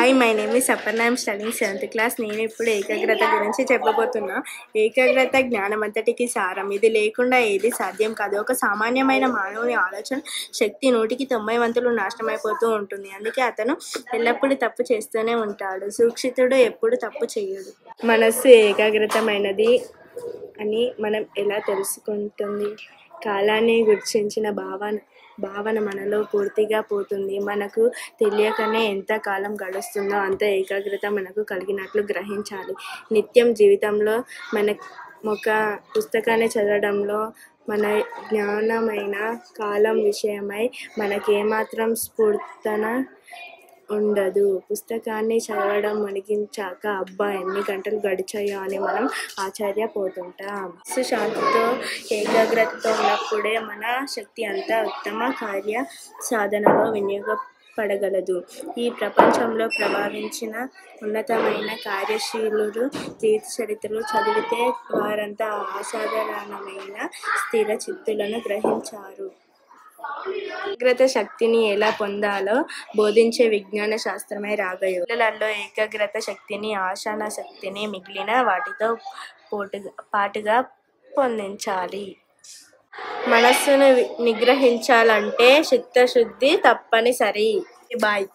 Hi, my name is Aparna. I'm studying 7th class. నేను ఇప్పుడు ఏకాగ్రత గురించి చెప్పబోతున్నా. ఏకాగ్రత జ్ఞానమంతటికి సారం. ఇది లేకుండా ఏది సాధ్యం కాదు. ఒక సామాన్యమైన మానవుని ఆలోచన శక్తి 100కి 90 వంతులు నాశనమైపోతూ ఉంటుంది. అందుకే అతను ఎల్లప్పుడూ తప్పు చేస్తూనే ఉంటాడు. సుశిక్షితుడు ఎప్పుడు తప్పు చేయడు. మనస్సు ఏకాగ్రతమైనది అని మనం ఎలా తెలుసుకుంటుంది? కాలాన్ని గుర్తించిన భావన మనలో పూర్తిగా పోతుంది. మనకు తెలియకనే ఎంత కాలం గడుస్తుందో అంత ఏకాగ్రత మనకు కలిగినట్లు గ్రహించాలి. నిత్యం జీవితంలో ఒక పుస్తకాన్ని చదవడంలో మన జ్ఞానమైన కాలం విషయమై మనకేమాత్రం స్ఫూర్తన ఉండదు. పుస్తకాన్ని చదవడం ముగించాక అబ్బా ఎన్ని గంటలు గడిచాయో అని మనం ఆశ్చర్యపోతుంటాం. శాంతితో ఏకాగ్రతతో ఉన్నప్పుడే మన శక్తి అంతా ఉత్తమ కార్య సాధనలో వినియోగపడగలదు. ఈ ప్రపంచంలో ప్రభావించిన ఉన్నతమైన కార్యశీలురు జీవిత చరిత్రలు చదివితే వారంతా అసాధారణమైన స్థిర చిత్తులను గ్రహించారు. ఏకాగ్రత శక్తిని ఎలా పొందాలో బోధించే విజ్ఞాన శాస్త్రమే రాగయోగం. పిల్లలలో ఏకాగ్రత శక్తిని, ఆసన శక్తిని మిగిలిన వాటితో పాటుగా పొందించాలి. మనస్సును నిగ్రహించాలంటే చిత్తశుద్ధి తప్పనిసరి. బాయ్.